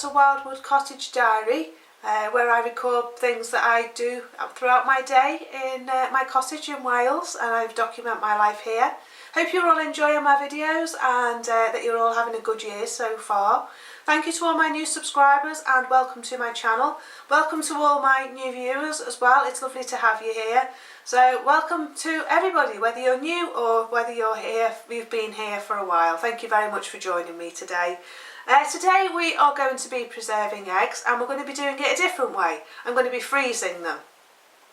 a Wildwood Cottage diary where I record things that I do throughout my day in my cottage in Wales, and I document my life here. Hope you're all enjoying my videos and that you're all having a good year so far. Thank you to all my new subscribers and welcome to my channel. Welcome to all my new viewers as well. It's lovely to have you here. So welcome to everybody, whether you're new or whether you've been here for a while. Thank you very much for joining me today. Today we are going to be preserving eggs, and we're going to be doing it a different way. I'm going to be freezing them.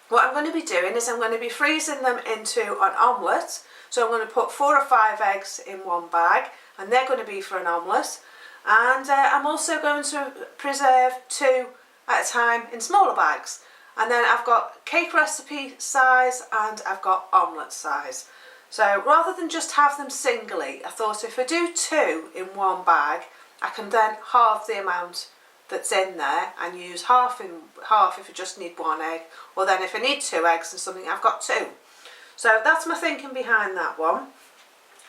What I'm going to be doing is I'm going to be freezing them into an omelette. So I'm going to put 4 or 5 eggs in one bag, and they're going to be for an omelette. And I'm also going to preserve 2 at a time in smaller bags. And then I've got cake recipe size and I've got omelette size. So rather than just have them singly, I thought if I do 2 in one bag, I can then halve the amount that's in there and use half if I just need 1 egg, or then if I need 2 eggs and something, I've got 2. So that's my thinking behind that one.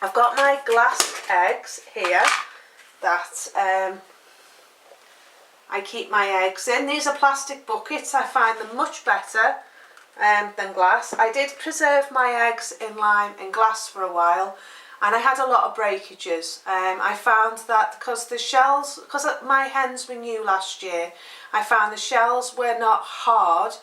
I've got my glass eggs here that I keep my eggs in. These are plastic buckets. I find them much better than glass. I did preserve my eggs in lime in glass for a while, and I had a lot of breakages. I found that because my hens were new last year, I found the shells were not hard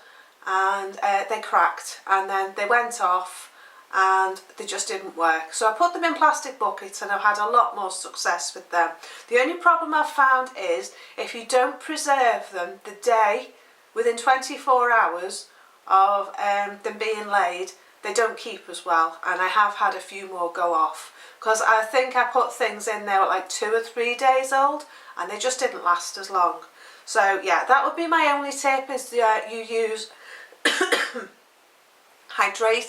and they cracked, and then they went off and they just didn't work. So I put them in plastic buckets and I've had a lot more success with them. The only problem I've found is if you don't preserve them the day within 24 hours of them being laid, they don't keep as well, and I have had a few more go off because I think I put things in there at like 2 or 3 days old and they just didn't last as long. So yeah, that would be my only tip, is you use hydraulic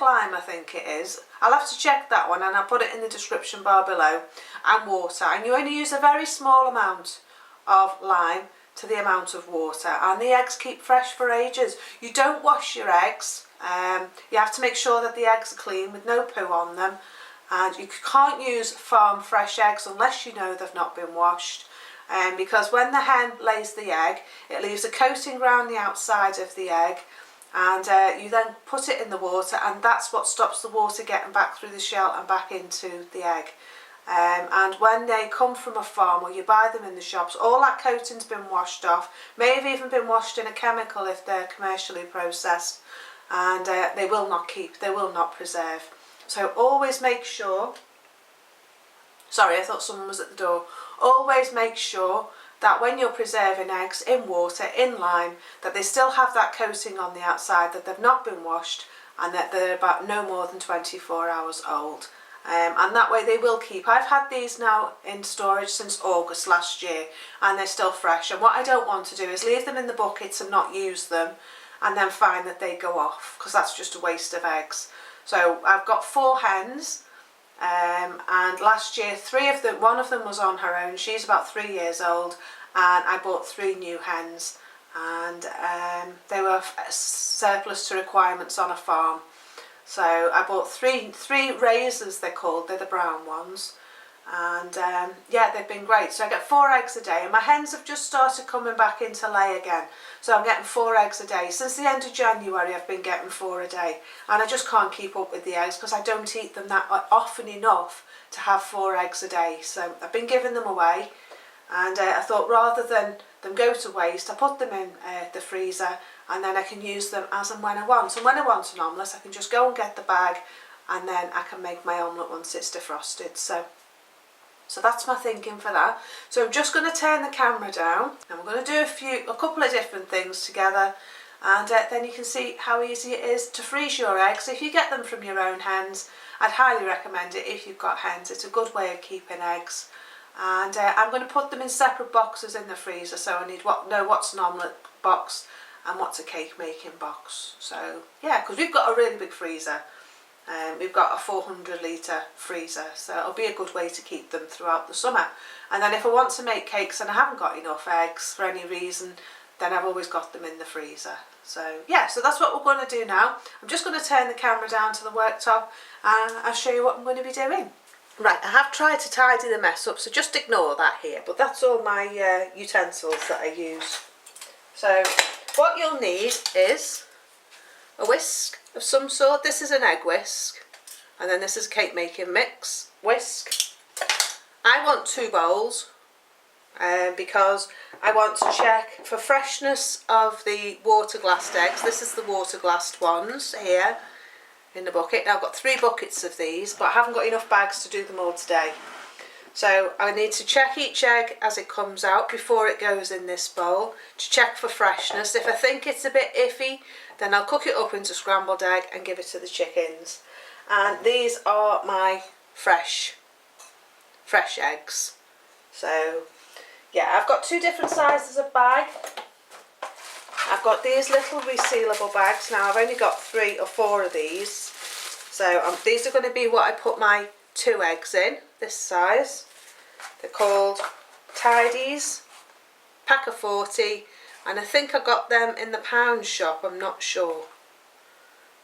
lime, I think it is. I'll have to check that one and I'll put it in the description bar below, and water, and you only use a very small amount of lime to the amount of water, and the eggs keep fresh for ages. You don't wash your eggs. You have to make sure that the eggs are clean with no poo on them, and you can't use farm fresh eggs unless you know they've not been washed. Because when the hen lays the egg, it leaves a coating around the outside of the egg, and you then put it in the water, and that's what stops the water getting back through the shell and back into the egg. And when they come from a farm or you buy them in the shops, all that coating's been washed off, may have even been washed in a chemical if they're commercially processed, and they will not keep, they will not preserve. So always make sure, sorry, I thought someone was at the door. Always make sure that when you're preserving eggs in water, in lime, that they still have that coating on the outside, that they've not been washed, and that they're about no more than 24 hours old. And that way they will keep. I've had these now in storage since August last year and they're still fresh, and what I don't want to do is leave them in the buckets and not use them and then find that they go off, because that's just a waste of eggs. So I've got 4 hens, and last year one of them was on her own. She's about 3 years old, and I bought 3 new hens, and they were surplus to requirements on a farm. So I bought 3 raisers, they're called, they're the brown ones, and yeah, they've been great. So I get 4 eggs a day, and my hens have just started coming back into lay again, so I'm getting 4 eggs a day. Since the end of January I've been getting 4 a day, and I just can't keep up with the eggs because I don't eat them that often enough to have 4 eggs a day. So I've been giving them away, and I thought rather than them go to waste, I put them in the freezer, and then I can use them as and when I want. And when I want an omelette, I can just go and get the bag, and then I can make my omelette once it's defrosted. So that's my thinking for that. So I'm just going to turn the camera down, and we're going to do a couple of different things together, and then you can see how easy it is to freeze your eggs. If you get them from your own hens, I'd highly recommend it if you've got hens. It's a good way of keeping eggs. And I'm going to put them in separate boxes in the freezer, so I need know what's an omelette box and what's a cake making box. So yeah, because we've got a really big freezer. We've got a 400 litre freezer, so it'll be a good way to keep them throughout the summer. And then if I want to make cakes and I haven't got enough eggs for any reason, then I've always got them in the freezer. So yeah, so that's what we're going to do now. I'm just going to turn the camera down to the worktop and I'll show you what I'm going to be doing. Right, I have tried to tidy the mess up, so just ignore that here, but that's all my utensils that I use. So what you'll need is a whisk of some sort. This is an egg whisk, and then this is a cake making whisk. I want 2 bowls because I want to check for freshness of the water glassed eggs. This is the water glassed ones here in the bucket. Now I've got 3 buckets of these, but I haven't got enough bags to do them all today. So I need to check each egg as it comes out before it goes in this bowl to check for freshness. If I think it's a bit iffy, then I'll cook it up into scrambled egg and give it to the chickens. And these are my fresh eggs. So yeah, I've got 2 different sizes of bag. I've got these little resealable bags. Now I've only got 3 or 4 of these. So these are going to be what I put my 2 eggs in, this size. They're called Tidies, pack of 40, and I think I got them in the pound shop, I'm not sure.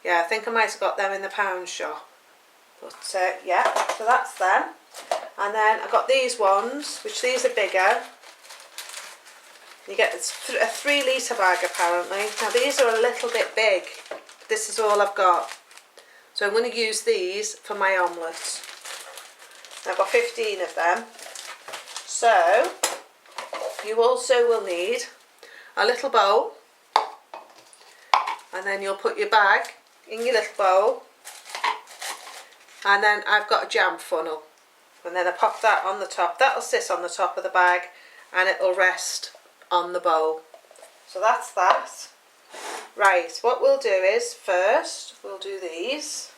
Yeah, I think I might have got them in the pound shop. But yeah, so that's them. And then I got these ones, which these are bigger. You get a 3 litre bag apparently. Now these are a little bit big. This is all I've got. So I'm going to use these for my omelette. I've got 15 of them. So you also will need a little bowl, and then you'll put your bag in your little bowl, and then I've got a jam funnel, and then I pop that on the top. That'll sit on the top of the bag and it'll rest on the bowl. So that's that. Right, what we'll do is first we'll do these.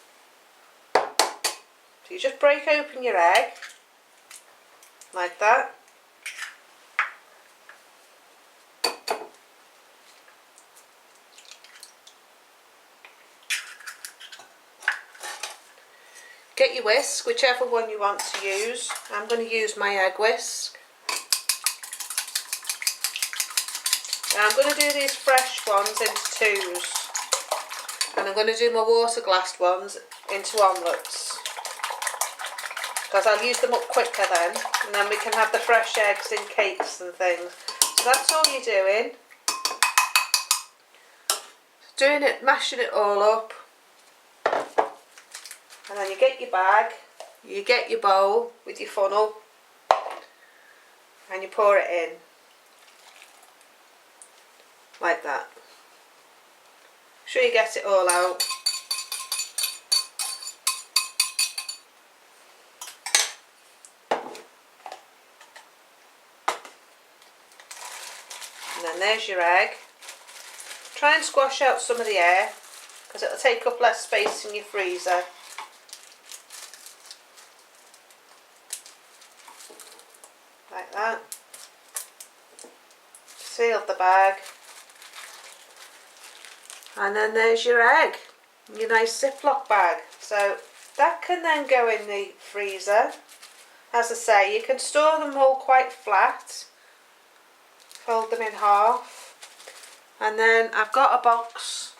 So you just break open your egg like that. Get your whisk, whichever one you want to use. I'm going to use my egg whisk. Now I'm going to do these fresh ones into 2s, and I'm going to do my water glassed ones into omelettes, because I'll use them up quicker then, and then we can have the fresh eggs in cakes and things. So that's all you're doing. Doing it, mashing it all up, and then you get your bag, you get your bowl with your funnel, and you pour it in. Like that. Make sure you get it all out. And then there's your egg. Try and squash out some of the air, because it'll take up less space in your freezer. Like that. Seal the bag. And then there's your egg, your nice Ziploc bag. So that can then go in the freezer. As I say, you can store them all quite flat. Fold them in half. And then I've got a box.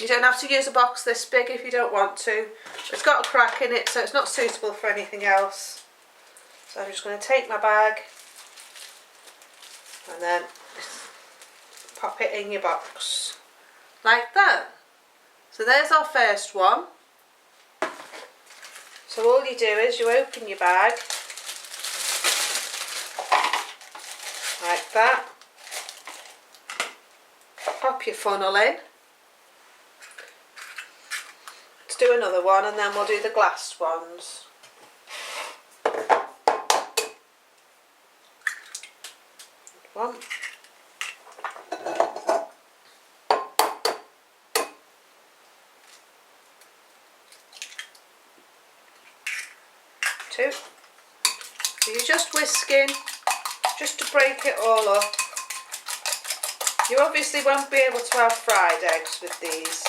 You don't have to use a box this big if you don't want to. It's got a crack in it, so it's not suitable for anything else. So I'm just going to take my bag and then pop it in your box like that. So there's our first one. So all you do is you open your bag like that, pop your funnel in. Let's do another one, and then we'll do the glassed ones. One. 2. So you're just whisking, just to break it all up. You obviously won't be able to have fried eggs with these,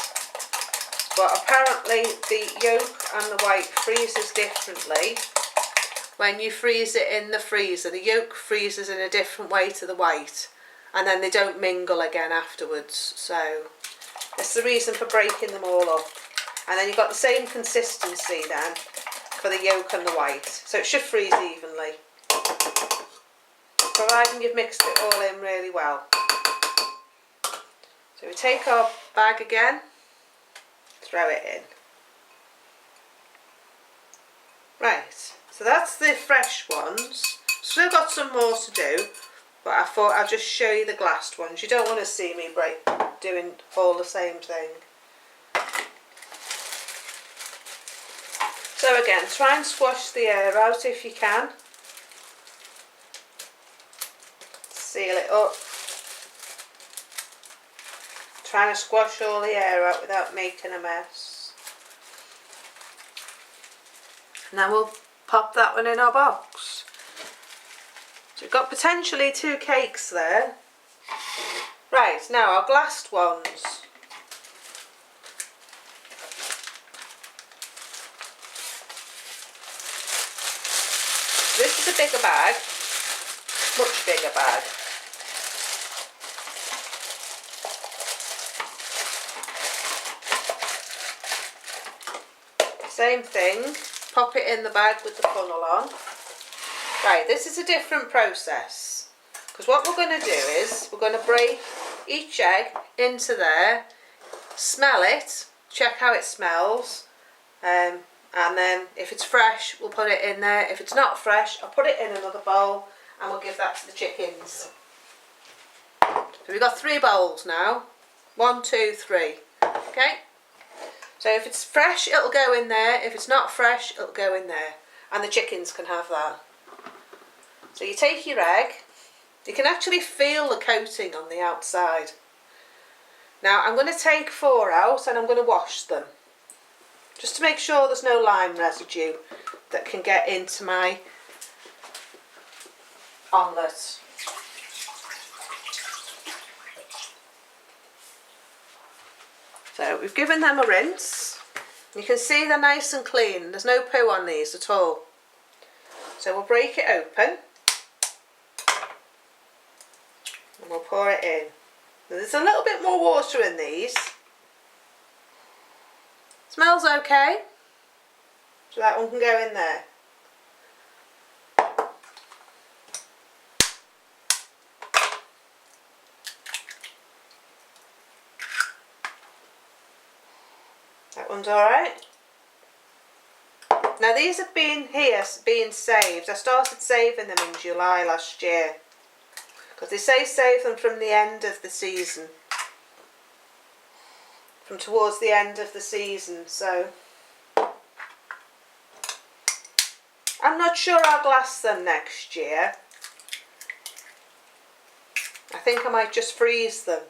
but apparently the yolk and the white freezes differently. When you freeze it in the freezer, the yolk freezes in a different way to the white, and then they don't mingle again afterwards. So that's the reason for breaking them all up. And then you've got the same consistency then for the yolk and the white. So it should freeze evenly, providing you've mixed it all in really well. So we take our bag again, throw it in. Right, so that's the fresh ones. Still got some more to do, but I thought I'd just show you the glassed ones. You don't want to see me doing all the same thing. So again, try and squash the air out if you can. Seal it up. Trying to squash all the air out without making a mess. Now we'll pop that one in our box. So we've got potentially 2 cakes there. Right, now our glassed ones. This is a bigger bag, much bigger bag. Same thing, pop it in the bag with the funnel on. Right, this is a different process, because what we're going to do is we're going to break each egg into there, smell it, check how it smells, and then if it's fresh we'll put it in there. If it's not fresh, I'll put it in another bowl and we'll give that to the chickens. So we've got 3 bowls now, 1, 2, 3. Okay, so if it's fresh it'll go in there, if it's not fresh it'll go in there, and the chickens can have that. So you take your egg, you can actually feel the coating on the outside. Now I'm going to take 4 out and I'm going to wash them, just to make sure there's no lime residue that can get into my omelette. So we've given them a rinse. You can see they're nice and clean, there's no poo on these at all. So we'll break it open and we'll pour it in. There's a little bit more water in these. Smells okay, so that one can go in there. That one's alright. Now these have been being saved. I started saving them in July last year, because they say save them from the end of the season. From towards the end of the season, so I'm not sure I'll glass them next year. I think I might just freeze them.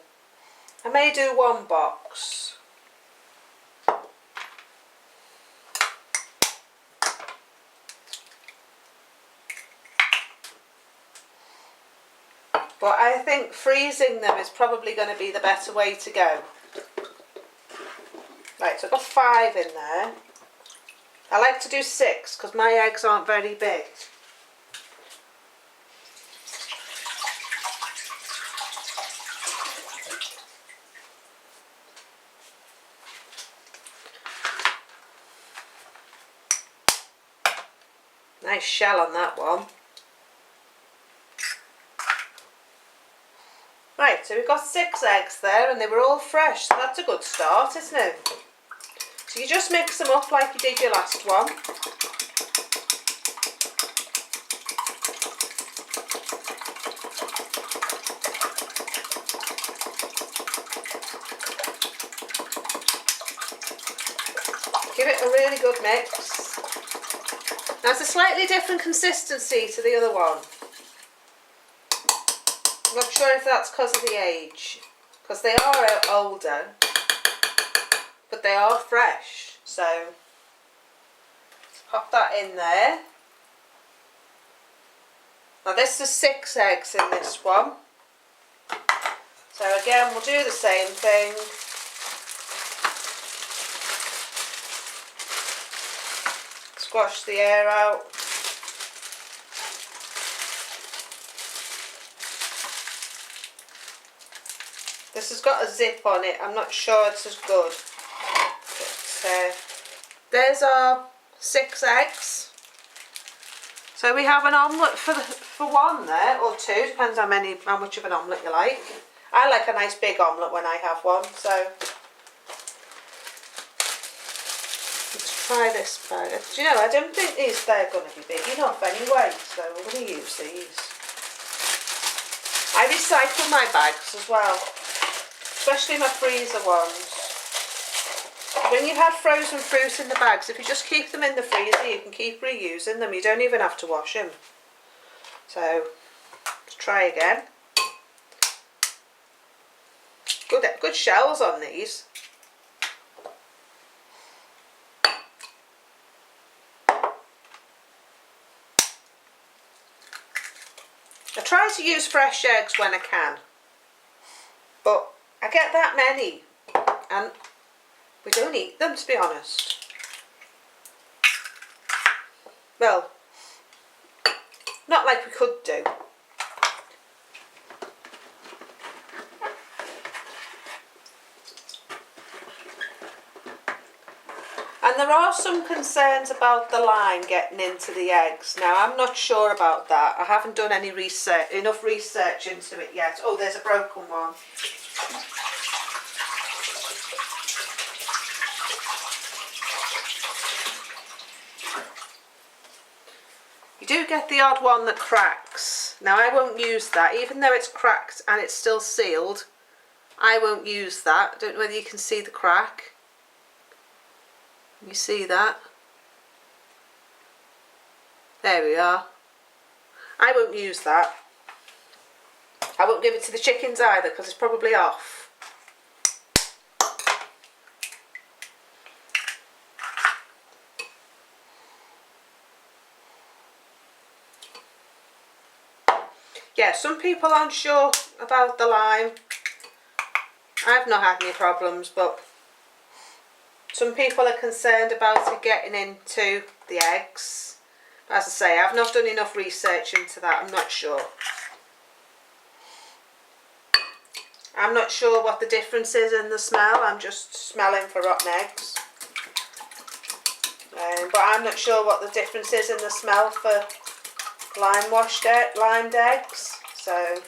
I may do 1 box. But I think freezing them is probably going to be the better way to go. Right, so I've got 5 in there. I like to do 6 because my eggs aren't very big. Nice shell on that one. Right, so we've got 6 eggs there and they were all fresh, so that's a good start, isn't it? So you just mix them up like you did your last one. Give it a really good mix. Now it's a slightly different consistency to the other one. I'm not sure if that's because of the age, because they are older, but they are fresh. So let's pop that in there. Now this is 6 eggs in this one. So again we'll do the same thing. Squash the air out. This has got a zip on it. I'm not sure it's as good. But, there. There's our 6 eggs. So we have an omelette for one there, or two, depends how much of an omelette you like. I like a nice big omelette when I have one, so let's try this bag. Do you know, I don't think they're going to be big enough anyway, so we're going to use these. I recycle my bags as well, especially my freezer ones. When you have frozen fruit in the bags, if you just keep them in the freezer, you can keep reusing them. You don't even have to wash them. So, let's try again. Good shells on these. I try to use fresh eggs when I can, but I get that many and we don't eat them, to be honest. Well, not like we could do. And there are some concerns about the lime getting into the eggs. Now, I'm not sure about that. I haven't done any enough research into it yet. Oh, there's a broken one. You do get the odd one that cracks. Now, I won't use that. Even though it's cracked and it's still sealed, I won't use that. I don't know whether you can see the crack. You see that? There we are. I won't use that. I won't give it to the chickens either because it's probably off. Yeah, some people aren't sure about the lime. I've not had any problems, but some people are concerned about it getting into the eggs. As I say, I've not done enough research into that. I'm not sure. I'm not sure what the difference is in the smell. I'm just smelling for rotten eggs. But I'm not sure what the difference is in the smell for limed eggs. So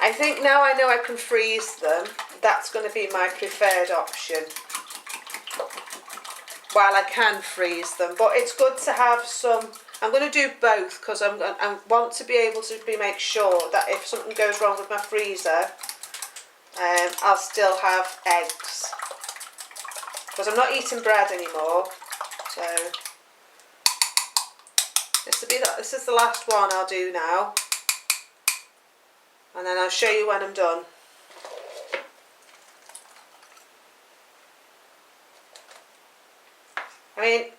I think now I know I can freeze them. That's going to be my preferred option while I can freeze them. But it's good to have some. I'm going to do both because I want to be able to make sure that if something goes wrong with my freezer, I'll still have eggs, because I'm not eating bread anymore. So this is the last one I'll do now, and then I'll show you when I'm done. I mean,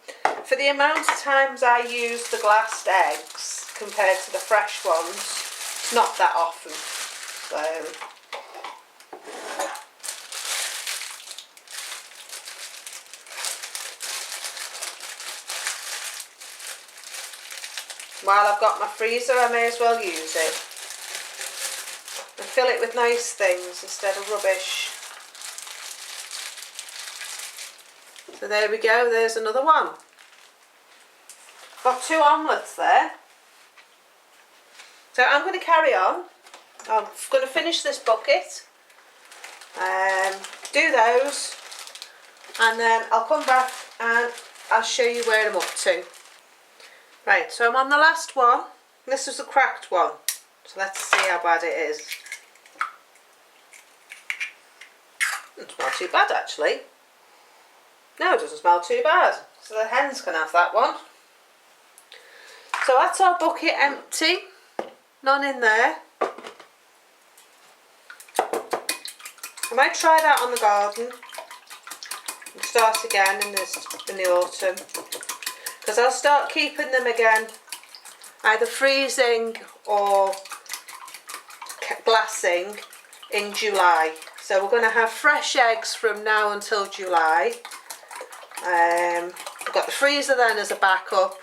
for the amount of times I use the glassed eggs compared to the fresh ones, it's not that often. So while I've got my freezer, I may as well use it and fill it with nice things instead of rubbish. So there we go, there's another one. Got 2 omelettes there. So I'm going to carry on. I'm going to finish this bucket, do those, and then I'll come back and I'll show you where I'm up to. Right, so I'm on the last one. This is the cracked one. So let's see how bad it is. Doesn't smell too bad actually. No, it doesn't smell too bad. So the hens can have that one. So that's our bucket empty. None in there. I might try that on the garden and start again in the autumn, because I'll start keeping them again, either freezing or glassing in July. So we're going to have fresh eggs from now until July. I've got the freezer then as a backup,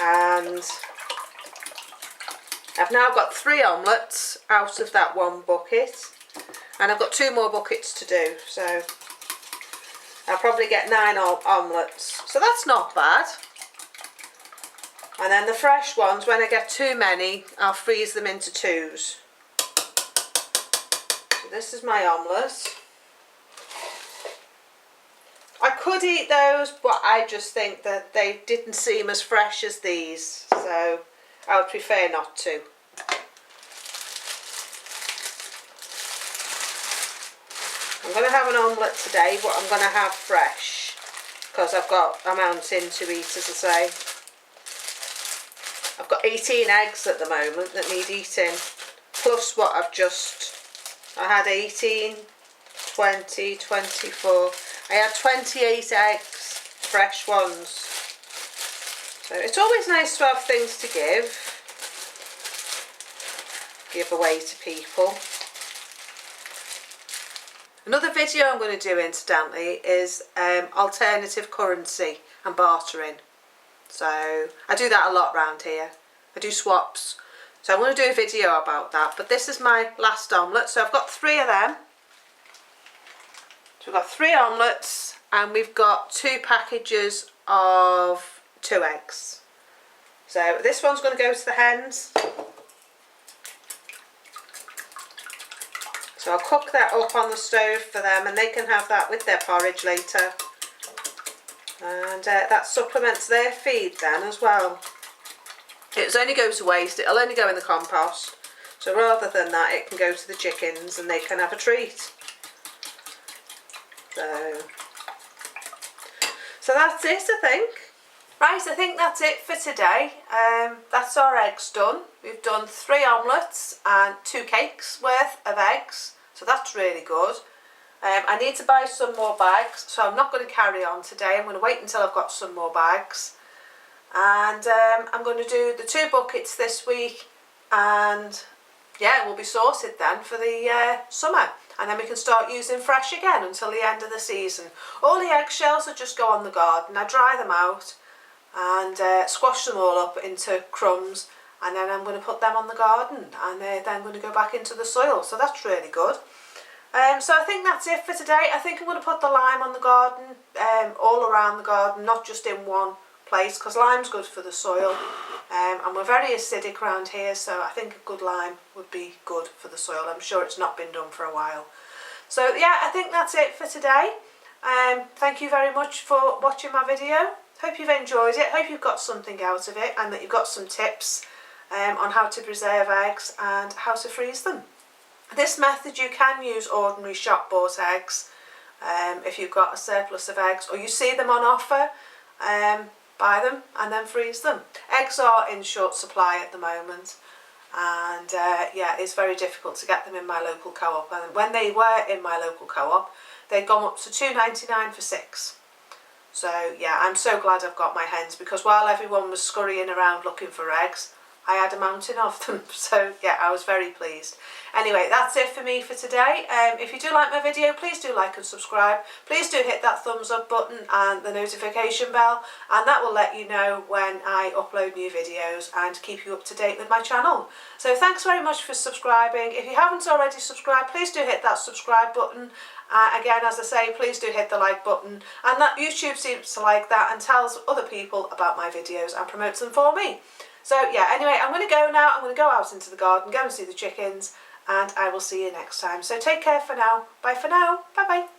and I've now got 3 omelettes out of that 1 bucket, and I've got 2 more buckets to do. So I'll probably get 9 omelettes. So that's not bad. And then the fresh ones, when I get too many, I'll freeze them into 2s. So this is my omelette. I could eat those, but I just think that they didn't seem as fresh as these, so I would prefer not to. I'm going to have an omelette today, but I'm going to have fresh, because I've got a mountain to eat, as I say. I've got 18 eggs at the moment that need eating, plus what I had 18, 20, 24, I had 28 eggs, fresh ones. So it's always nice to have things to give away to people. Another video I'm going to do, incidentally, is alternative currency and bartering. So I do that a lot around here. I do swaps. So I'm going to do a video about that. But this is my last omelette. So I've got 3 of them. So we've got 3 omelettes and we've got 2 packages of 2 eggs. So this one's going to go to the hens. So I'll cook that up on the stove for them and they can have that with their porridge later. And that supplements their feed then as well. It only goes to waste, it'll only go in the compost. So rather than that, it can go to the chickens and they can have a treat. So that's it, I think. Right, I think that's it for today. That's our eggs done. We've done 3 omelettes and 2 cakes worth of eggs. So that's really good. I need to buy some more bags, so I'm not going to carry on today. I'm going to wait until I've got some more bags. And I'm going to do the 2 buckets this week. And yeah, we'll be sorted then for the summer. And then we can start using fresh again until the end of the season. All the eggshells will just go on the garden. I dry them out and squash them all up into crumbs. And then I'm going to put them on the garden. And they're then going to go back into the soil. So that's really good. So I think that's it for today. I think I'm going to put the lime on the garden, all around the garden, not just in one place, because lime's good for the soil. And we're very acidic around here, so I think a good lime would be good for the soil. I'm sure it's not been done for a while. So yeah, I think that's it for today. Thank you very much for watching my video. Hope you've enjoyed it. Hope you've got something out of it and that you've got some tips on how to preserve eggs and how to freeze them. This method, you can use ordinary shop bought eggs if you've got a surplus of eggs, or you see them on offer, buy them and then freeze them. Eggs are in short supply at the moment, and yeah, it's very difficult to get them in my local co-op. And when they were in my local co-op, they'd gone up to £2.99 for 6. So yeah, I'm so glad I've got my hens, because while everyone was scurrying around looking for eggs, I had a mountain of them. So yeah, I was very pleased. Anyway, that's it for me for today. If you do like my video, please do like and subscribe. Please do hit that thumbs up button and the notification bell, and that will let you know when I upload new videos and keep you up to date with my channel. So thanks very much for subscribing. If you haven't already subscribed, please do hit that subscribe button. Again, as I say, please do hit the like button, and that YouTube seems to like that and tells other people about my videos and promotes them for me. So yeah, anyway, I'm going to go now. I'm going to go out into the garden, go and see the chickens, and I will see you next time. So take care for now. Bye for now. Bye bye.